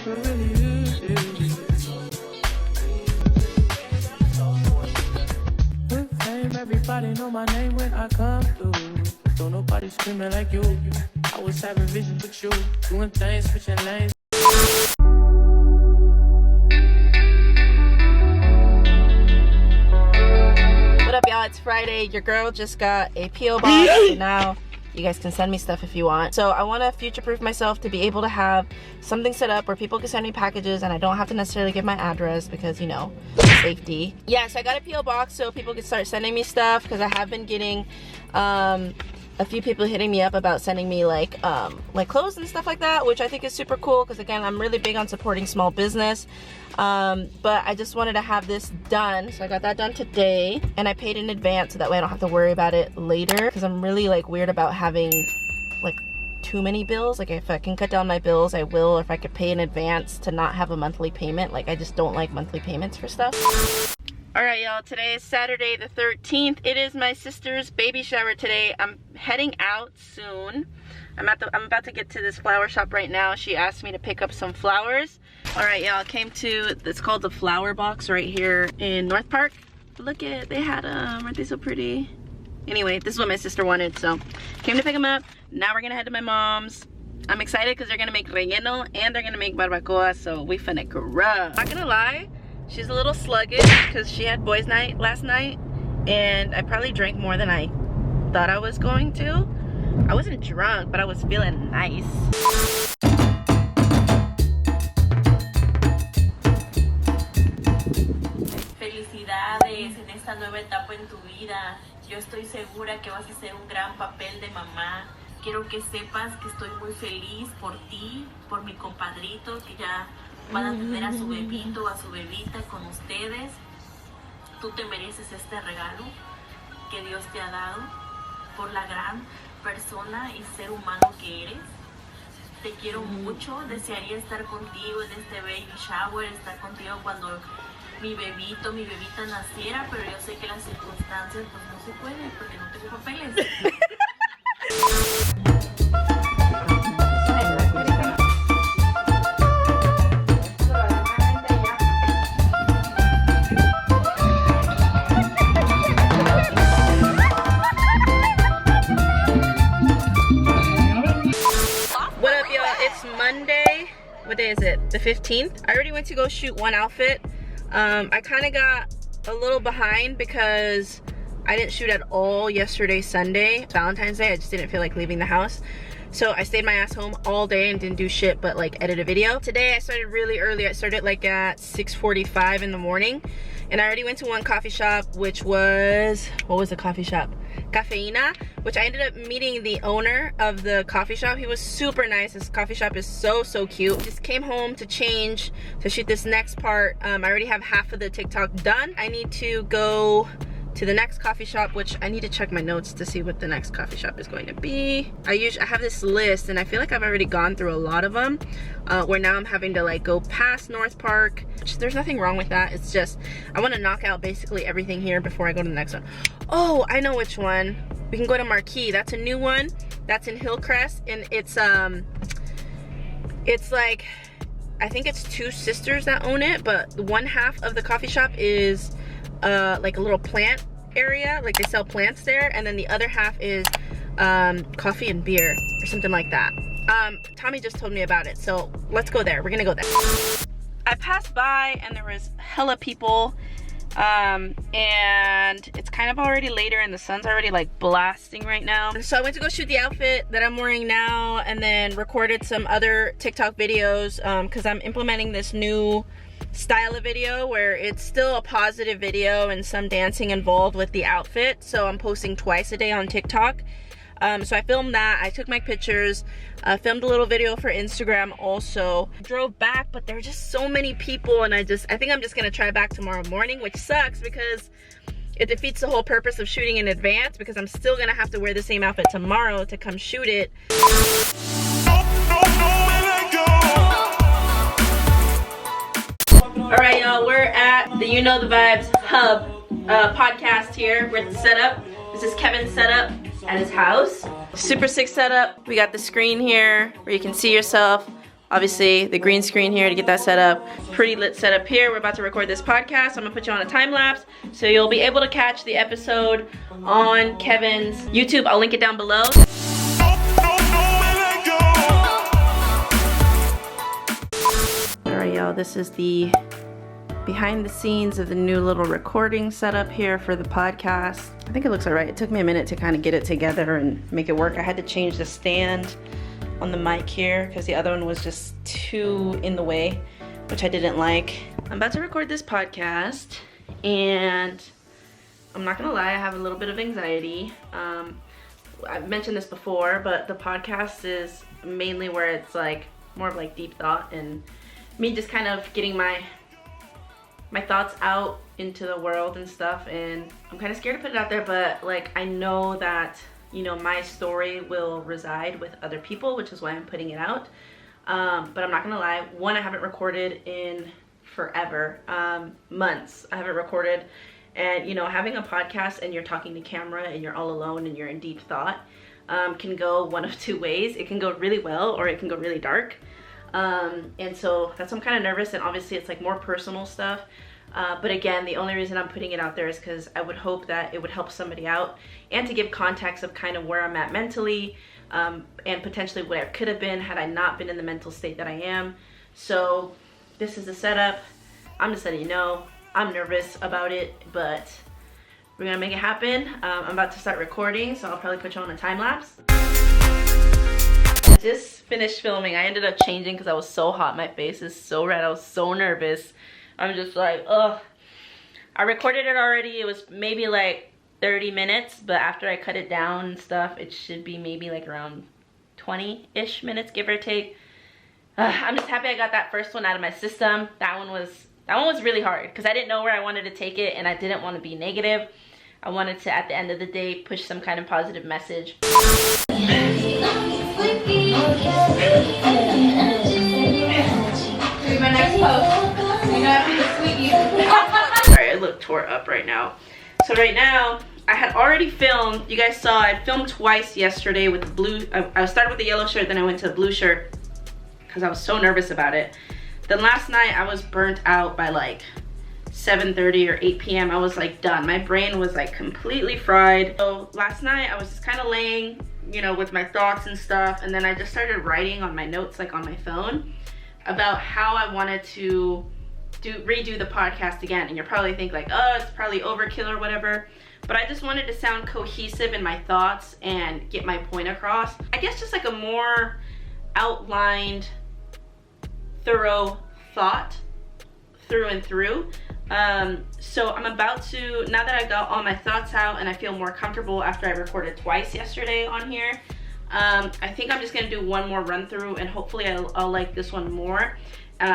could really use you. With fame, everybody know my name when I come through. Don't nobody screaming like you. I was having visions with you, doing things, switching lanes. What up, y'all? It's Friday. Your girl just got a P.O. box, so now you guys can send me stuff if you want. So I want to future-proof myself to be able to have something set up where people can send me packages and I don't have to necessarily give my address because, you know, safety. Yeah, so I got a P.O. box so people can start sending me stuff because I have been getting a few people hitting me up about sending me like clothes and stuff like that, which I think is super cool because, again, I'm really big on supporting small business. But I just wanted to have this done, so I got that done today, and I paid in advance so that way I don't have to worry about it later, because I'm really like weird about having like too many bills. Like if I can cut down my bills, I will. Or if I could pay in advance to not have a monthly payment, like I just don't like monthly payments for stuff. Alright, y'all, today is Saturday the 13th. It is my sister's baby shower today. I'm heading out soon. I'm about to get to this flower shop right now. She asked me to pick up some flowers. Alright, y'all, came to, it's called the Flower Box right here in North Park. Look at, they had them, aren't they so pretty? Anyway, this is what my sister wanted, so came to pick them up. Now we're gonna head to my mom's. I'm excited because they're gonna make relleno and they're gonna make barbacoa, so we finna grub. Not gonna lie, she's a little sluggish because she had boys' night last night, and I probably drank more than I thought I was going to. I wasn't drunk, but I was feeling nice. Felicidades en esta nueva etapa en tu vida. Yo estoy segura que vas a hacer un gran papel de mamá. Quiero que sepas que estoy muy feliz por ti, por mi compadrito, que ya van a tener a su bebito o a su bebita con ustedes. Tú te mereces este regalo que Dios te ha dado por la gran persona y ser humano que eres. Te quiero mucho, desearía estar contigo en este baby shower, estar contigo cuando mi bebito, mi bebita naciera, pero yo sé que las circunstancias pues no se pueden porque no tengo papeles. What up, y'all? It's Monday. What day is it? The 15th. I already went to go shoot one outfit. I kind of got a little behind because I didn't shoot at all yesterday, Sunday, Valentine's Day. I just didn't feel like leaving the house. So I stayed my ass home all day and didn't do shit but like edit a video. Today I started really early. I started like at 6:45 in the morning. And I already went to one coffee shop, which was, what was the coffee shop? Cafeína, which I ended up meeting the owner of the coffee shop. He was super nice. This coffee shop is so cute. Just came home to change to shoot this next part. I already have half of the TikTok done. I need to go to the next coffee shop, which I need to check my notes to see what the next coffee shop is going to be. I have this list and I feel like I've already gone through a lot of them, where now I'm having to like go past North Park, which there's nothing wrong with that. It's just I want to knock out basically everything here before I go to the next one. Oh, I know which one. We can go to Marquee. That's a new one. That's in Hillcrest, and it's like, I think it's two sisters that own it, but one half of the coffee shop is like a little plant area, like they sell plants there, and then the other half is coffee and beer or something like that. Tommy just told me about it, so let's go there. We're gonna go there. I passed by and there was hella people, and it's kind of already later and the sun's already like blasting right now. So I went to go shoot the outfit that I'm wearing now and then recorded some other TikTok videos because I'm implementing this new style of video where it's still a positive video and some dancing involved with the outfit. So I'm posting twice a day on TikTok. So I filmed that, I took my pictures, filmed a little video for Instagram also. Drove back, but there are just so many people, and I think I'm just gonna try back tomorrow morning, which sucks because it defeats the whole purpose of shooting in advance, because I'm still gonna have to wear the same outfit tomorrow to come shoot it. Alright, y'all, we're at the You Know the Vibes Hub podcast here. We're at the setup. This is Kevin's setup at his house. Super sick setup. We got the screen here where you can see yourself Obviously, the green screen here to get that set up. Pretty lit setup here. We're about to record this podcast. I'm gonna put you on a time lapse so you'll be able to catch the episode on Kevin's YouTube. I'll link it down below. Alright, y'all, this is the behind the scenes of the new little recording setup here for the podcast. I think it looks alright. It took me a minute to kind of get it together and make it work. I had to change the stand on the mic here because the other one was just too in the way, which I didn't like. I'm about to record this podcast and I'm not gonna lie, I have a little bit of anxiety. I've mentioned this before, but the podcast is mainly where it's like more of like deep thought and me just kind of getting my thoughts out into the world and stuff, and I'm kind of scared to put it out there, but like I know that, you know, my story will reside with other people, which is why I'm putting it out. But I'm not gonna lie, one, I haven't recorded in forever, months. I haven't recorded, and you know, having a podcast and you're talking to camera and you're all alone and you're in deep thought can go one of two ways. It can go really well or it can go really dark. And so that's why I'm kind of nervous, and obviously it's like more personal stuff. But again, the only reason I'm putting it out there is because I would hope that it would help somebody out and to give context of kind of where I'm at mentally, and potentially what I could have been had I not been in the mental state that I am. So this is the setup. I'm just letting you know, I'm nervous about it, but we're gonna make it happen. I'm about to start recording, so I'll probably put you on a time lapse. I just finished filming. I ended up changing because I was so hot. My face is so red. I was so nervous. I'm just like, ugh. I recorded it already. It was maybe like 30 minutes, but after I cut it down and stuff, it should be maybe like around 20-ish minutes, give or take. I'm just happy I got that first one out of my system. That one was really hard because I didn't know where I wanted to take it, and I didn't want to be negative. I wanted to, at the end of the day, push some kind of positive message. My next post. Sorry, I look tore up right now. So right now, I had already filmed. You guys saw I filmed twice yesterday with the blue. I started with the yellow shirt, then I went to the blue shirt because I was so nervous about it. Then last night I was burnt out by like 7:30 or 8 p.m. I was like done. My brain was like completely fried. So last night I was just kind of laying, you know, with my thoughts and stuff, and then I just started writing on my notes, like on my phone, about how I wanted to redo the podcast again. And you're probably thinking like, oh, it's probably overkill or whatever, but I just wanted to sound cohesive in my thoughts and get my point across. I guess just like a more outlined, thorough thought through and through. So I'm about to, now that I got all my thoughts out and I feel more comfortable after I recorded twice yesterday on here, I think I'm just gonna do one more run through, and hopefully I'll like this one more,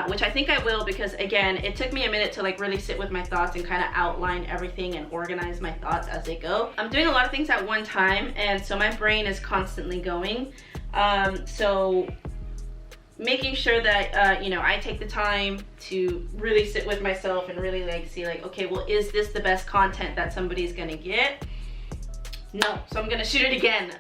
which I think I will, because again, it took me a minute to like really sit with my thoughts and kind of outline everything and organize my thoughts as they go. I'm doing a lot of things at one time, and so my brain is constantly going. So making sure that, you know, I take the time to really sit with myself and really like see like, okay, well, is this the best content that somebody's gonna get? No, so I'm gonna shoot it again.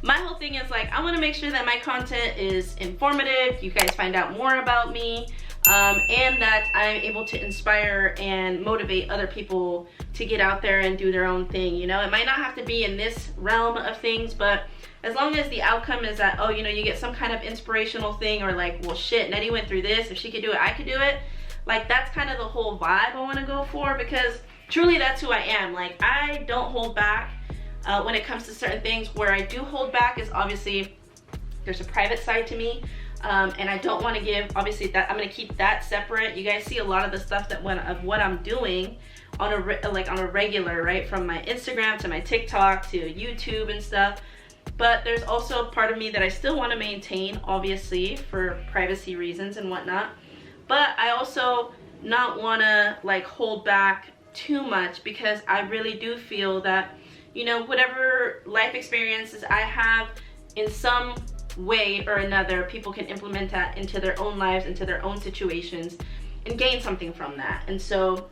My whole thing is like, I want to make sure that my content is informative, you guys find out more about me, and that I'm able to inspire and motivate other people to get out there and do their own thing. You know, it might not have to be in this realm of things, but as long as the outcome is that, oh, you know, you get some kind of inspirational thing, or like, well, shit, Nettie went through this, if she could do it, I could do it. Like, that's kind of the whole vibe I want to go for, because truly that's who I am. Like, I don't hold back. When it comes to certain things. Where I do hold back is obviously there's a private side to me, and I don't want to give, obviously, that I'm going to keep that separate. You guys see a lot of the stuff that of what I'm doing on a regular, right, from my Instagram to my TikTok to YouTube and stuff. But there's also a part of me that I still want to maintain, obviously, for privacy reasons and whatnot. But I also not want to like hold back too much, because I really do feel that, you know, whatever life experiences I have, in some way or another, people can implement that into their own lives, into their own situations, and gain something from that. And so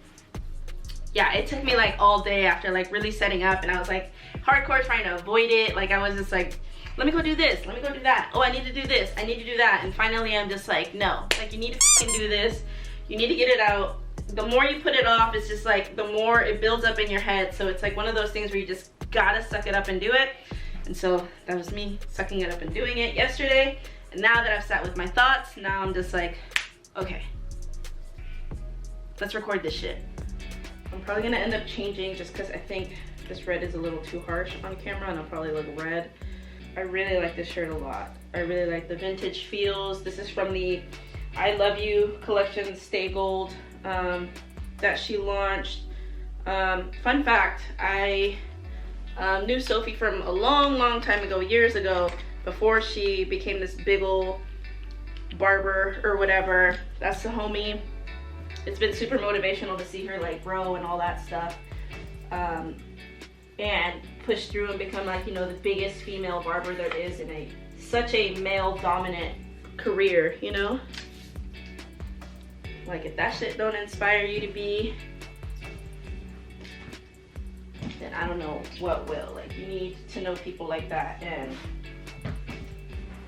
yeah, it took me like all day after like really setting up, and I was like hardcore trying to avoid it. Like I was just like, let me go do this, let me go do that. Oh, I need to do this, I need to do that. And finally I'm just like, no, like you need to fucking do this. You need to get it out. The more you put it off, it's just like the more it builds up in your head. So it's like one of those things where you just gotta suck it up and do it. And so that was me sucking it up and doing it yesterday. And now that I've sat with my thoughts, now I'm just like, okay, let's record this shit. I'm probably gonna end up changing just because I think this red is a little too harsh on camera and I'll probably look red. I really like this shirt a lot. I really like the vintage feels. This is from the I Love You collection, Stay Gold, that she launched. Fun fact, I knew Sophie from a long time ago, years ago, before she became this big ol' barber or whatever. That's the homie. It's been super motivational to see her like grow and all that stuff, and push through and become like, you know, the biggest female barber there is in such a male dominant career, you know? Like if that shit don't inspire you to be, then I don't know what will. Like you need to know people like that, and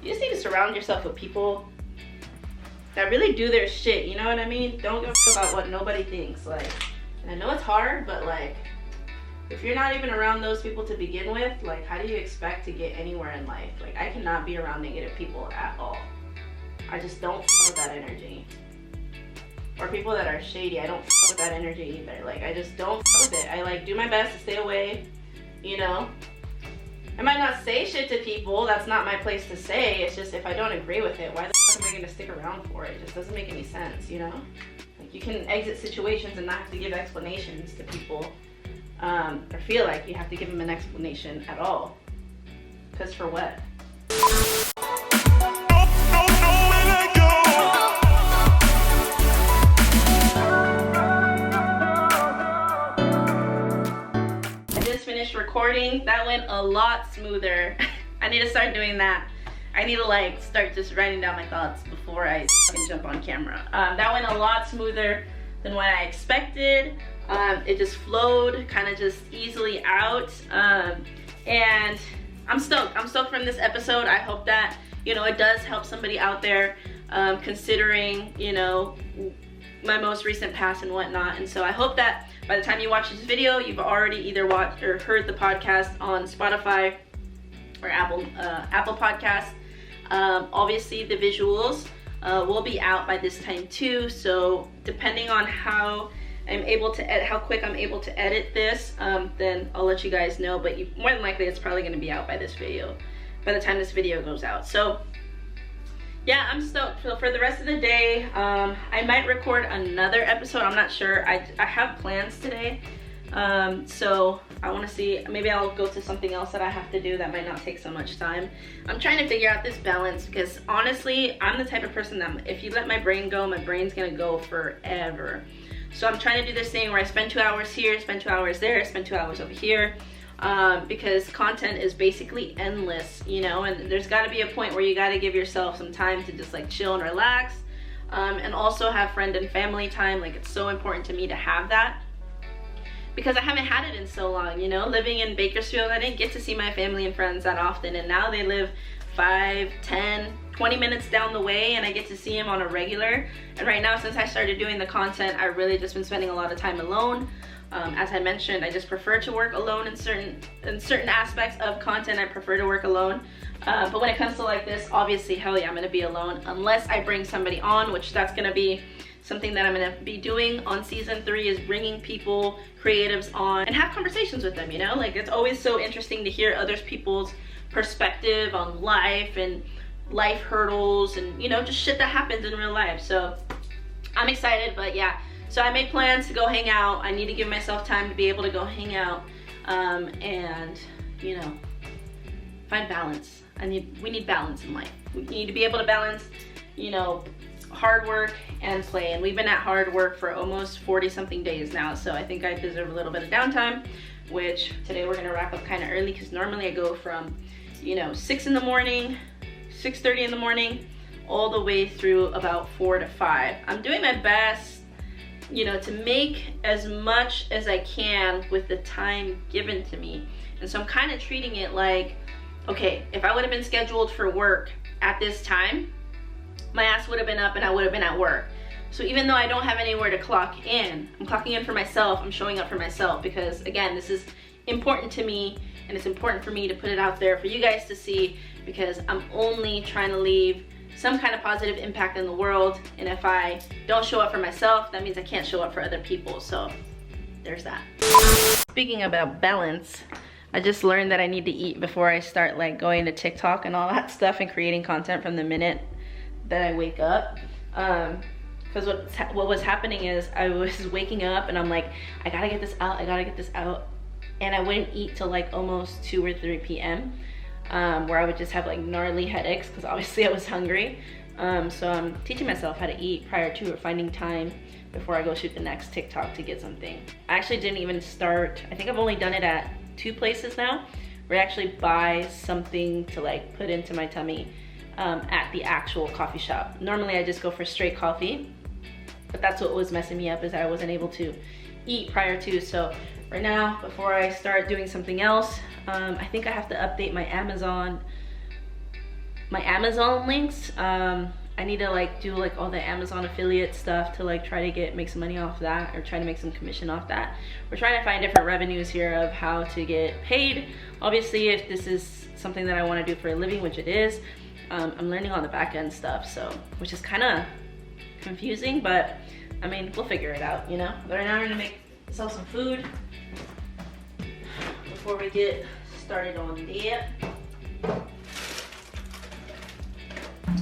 you just need to surround yourself with people that really do their shit, you know what I mean? Don't give a fuck about what nobody thinks. Like, and I know it's hard, but like, if you're not even around those people to begin with, like, how do you expect to get anywhere in life? Like, I cannot be around negative people at all. I just don't fuck with that energy. Or people that are shady, I don't fuck with that energy either. Like, I just don't fuck with it. I like do my best to stay away, you know? I might not say shit to people, that's not my place to say. It's just if I don't agree with it, why the fuck am I gonna stick around for it? It just doesn't make any sense, you know? Like you can exit situations and not have to give explanations to people, or feel like you have to give them an explanation at all. Because for what? Recording, that went a lot smoother. I need to start doing that. I need to like start just writing down my thoughts before I fucking jump on camera. That went a lot smoother than what I expected. It just flowed kind of just easily out, and I'm stoked. I'm stoked from this episode. I hope that, you know, it does help somebody out there, considering, you know, my most recent past and whatnot. And so I hope that by the time you watch this video, you've already either watched or heard the podcast on Spotify or Apple Podcasts. Obviously the visuals will be out by this time too, so depending on how I'm able to edit, how quick I'm able to edit this, then I'll let you guys know, but more than likely it's probably going to be out by the time this video goes out. So yeah, I'm stoked. So for the rest of the day, I might record another episode. I'm not sure. I have plans today. So I want to see, maybe I'll go to something else that I have to do that might not take so much time. I'm trying to figure out this balance because honestly, I'm the type of person that if you let my brain go, my brain's going to go forever. So I'm trying to do this thing where I spend 2 hours here, spend 2 hours there, spend 2 hours over here. Because content is basically endless, you know, and there's got to be a point where you got to give yourself some time to just like chill and relax, and also have friend and family time. Like it's so important to me to have that because I haven't had it in so long, you know. Living in Bakersfield, I didn't get to see my family and friends that often, and now they live 5, 10, 20 minutes down the way, and I get to see them on a regular. And right now, since I started doing the content, I've really just been spending a lot of time alone. As I mentioned, I just prefer to work alone in certain aspects of content. I prefer to work alone, but when it comes to like this, obviously, hell yeah, I'm gonna be alone unless I bring somebody on, which that's gonna be something that I'm gonna be doing on season 3, is bringing people, creatives on and have conversations with them, you know. Like it's always so interesting to hear other people's perspective on life and life hurdles and, you know, just shit that happens in real life. So I'm excited, but yeah. So I made plans to go hang out. I need to give myself time to be able to go hang out, and, you know, find balance. We need balance in life. We need to be able to balance, you know, hard work and play. And we've been at hard work for almost 40 something days now. So I think I deserve a little bit of downtime, which today we're gonna wrap up kind of early because normally I go from, you know, 6 in the morning, 6:30 in the morning, all the way through about 4 to 5. I'm doing my best you know, to make as much as I can with the time given to me. And so I'm kind of treating it like, okay, if I would have been scheduled for work at this time, my ass would have been up and I would have been at work. So even though I don't have anywhere to clock in, I'm clocking in for myself, I'm showing up for myself, because again, this is important to me, and it's important for me to put it out there for you guys to see, because I'm only trying to leave some kind of positive impact in the world. And if I don't show up for myself, that means I can't show up for other people. So there's that. Speaking about balance, I just learned that I need to eat before I start like going to TikTok and all that stuff and creating content from the minute that I wake up. Because what was happening is I was waking up and I'm like, I gotta get this out, I gotta get this out. And I wouldn't eat till like almost 2 or 3 p.m. Where I would just have like gnarly headaches because obviously I was hungry. So I'm teaching myself how to eat prior to, or finding time before I go shoot the next TikTok to get something. I actually didn't even start, I think I've only done it at 2 places now, where I actually buy something to like put into my tummy at the actual coffee shop. Normally I just go for straight coffee, but that's what was messing me up, is I wasn't able to eat prior to. So right now, before I start doing something else, I think I have to update my Amazon links. I need to like do like all the Amazon affiliate stuff to like try to make some money off that, or try to make some commission off that. We're trying to find different revenues here of how to get paid. Obviously, if this is something that I want to do for a living, which it is, I'm learning all the back end stuff, so, which is kind of confusing, but I mean, we'll figure it out, you know? But right now we're gonna make ourselves some food before we get started on that.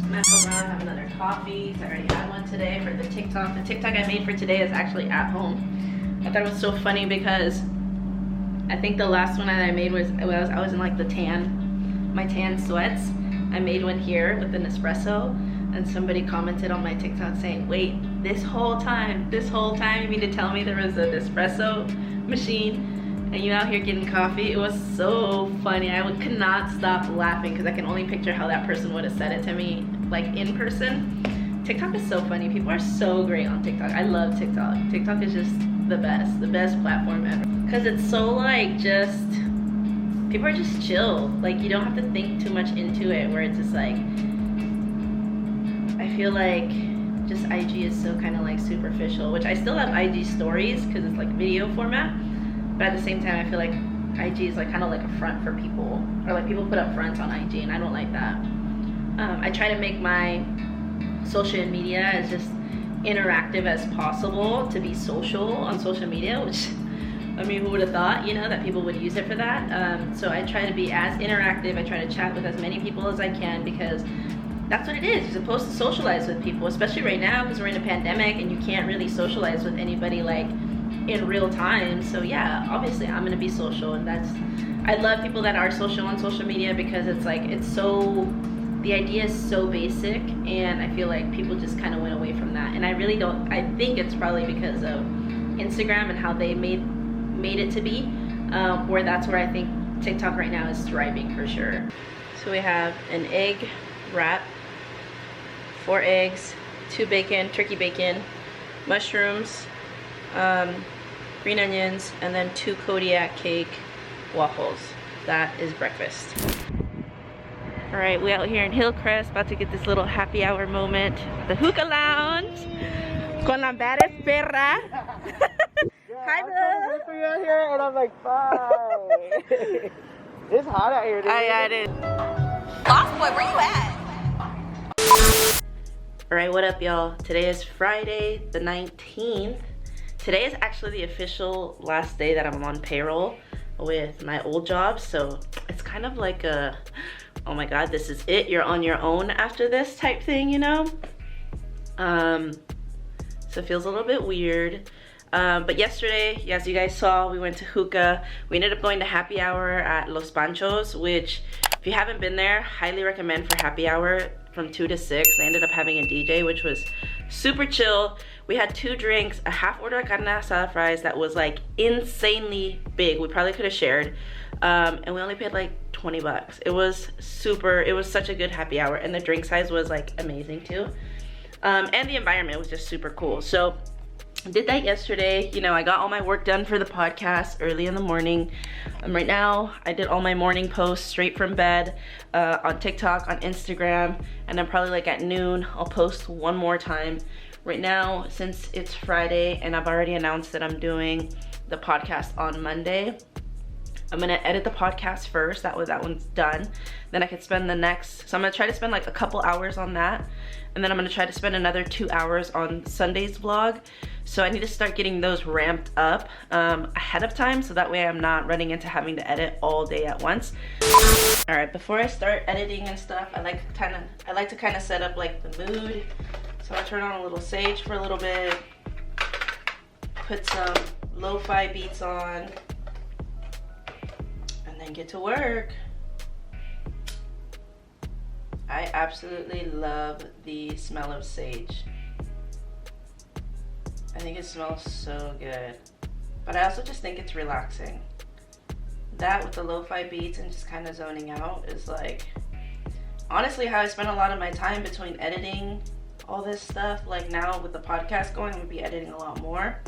Mess around, have another coffee. I already had one today for the TikTok. The TikTok I made for today is actually at home. I thought it was so funny because I think the last one that I made was I was in like my tan sweats. I made one here with an espresso, and somebody commented on my TikTok saying, wait, this whole time you mean to tell me there was an espresso machine and you out here getting coffee? It was so funny. I could not stop laughing because I can only picture how that person would have said it to me, like in person. TikTok is so funny. People are so great on TikTok. I love TikTok. TikTok is just the best platform ever. Because it's so like just, people are just chill. Like you don't have to think too much into it, where it's just like, I feel like just IG is so kind of like superficial, which I still have IG stories because it's like video format. But at the same time, I feel like IG is like kind of like a front for people, or like people put up fronts on IG, and I don't like that. I try to make my social media as just interactive as possible, to be social on social media, which, I mean, who would have thought, you know, that people would use it for that? So I try to be as interactive. I try to chat with as many people as I can, because that's what it is. You're supposed to socialize with people, especially right now because we're in a pandemic and you can't really socialize with anybody like in real time. So yeah, obviously I'm gonna be social, and I love people that are social on social media, because it's like, the idea is so basic, and I feel like people just kind of went away from that. And I really don't, I think it's probably because of Instagram and how they made it to be, where that's where I think TikTok right now is thriving for sure. So we have an egg wrap, 4 eggs, 2 bacon, turkey bacon, mushrooms, green onions, and then 2 Kodiak cake waffles. That is breakfast. All right, we out here in Hillcrest, about to get this little happy hour moment. The hookah lounge con la baddest perra. Hi, bro. For you out here, and I'm like, bye. It's hot out here, dude. I did. Lost boy, where you at? All right, what up, y'all? Today is Friday the 19th. Today is actually the official last day that I'm on payroll with my old job, so it's kind of like a, oh my god, this is it, you're on your own after this type thing, you know? So it feels a little bit weird. But yesterday, as you guys saw, we went to hookah. We ended up going to happy hour at Los Panchos, which, if you haven't been there, highly recommend for happy hour from 2 to 6. They ended up having a DJ, which was super chill. We had 2 drinks, a half order of carne asada fries that was like insanely big. We probably could have shared. And we only paid like 20 bucks. It was such a good happy hour, and the drink size was like amazing too. And the environment was just super cool. So did that yesterday. You know, I got all my work done for the podcast early in the morning. Right now, I did all my morning posts straight from bed on TikTok, on Instagram, and then probably like at noon, I'll post one more time. Right now, since it's Friday and I've already announced that I'm doing the podcast on Monday, I'm gonna edit the podcast first. That one's done. Then I could spend the next, so I'm gonna try to spend like a couple hours on that. And then I'm gonna try to spend another 2 hours on Sunday's vlog. So I need to start getting those ramped up ahead of time, so that way I'm not running into having to edit all day at once. All right, before I start editing and stuff, I like to kind of set up like the mood. So I turn on a little sage for a little bit, put some lo-fi beats on, and then get to work. I absolutely love the smell of sage. I think it smells so good. But I also just think it's relaxing. That with the lo-fi beats and just kind of zoning out is like, honestly, how I spend a lot of my time between editing all this stuff. Like now with the podcast going, I'm gonna be editing a lot more,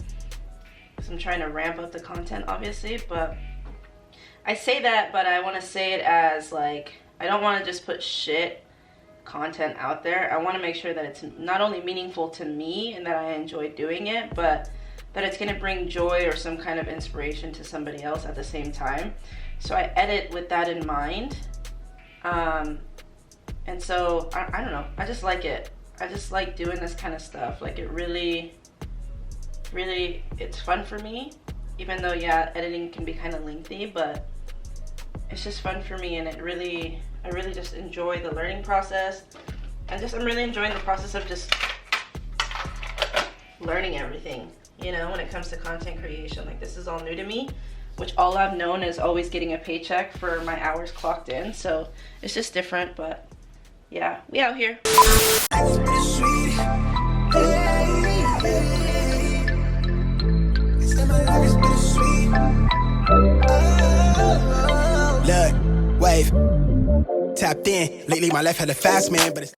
because I'm trying to ramp up the content, obviously. But I say that, but I want to say it as like, I don't want to just put shit content out there. I want to make sure that it's not only meaningful to me and that I enjoy doing it, but that it's going to bring joy or some kind of inspiration to somebody else at the same time. So I edit with that in mind. And so I don't know, I just like it. I just like doing this kind of stuff. Like it really, it's fun for me, even though yeah, editing can be kind of lengthy, but it's just fun for me, and I really just enjoy the learning process, and I'm really enjoying the process of just learning everything, you know, when it comes to content creation. Like this is all new to me, which all I've known is always getting a paycheck for my hours clocked in, so it's just different. But yeah, we out here. Look, wave, tapped in. Lately my life had a fast man, but it's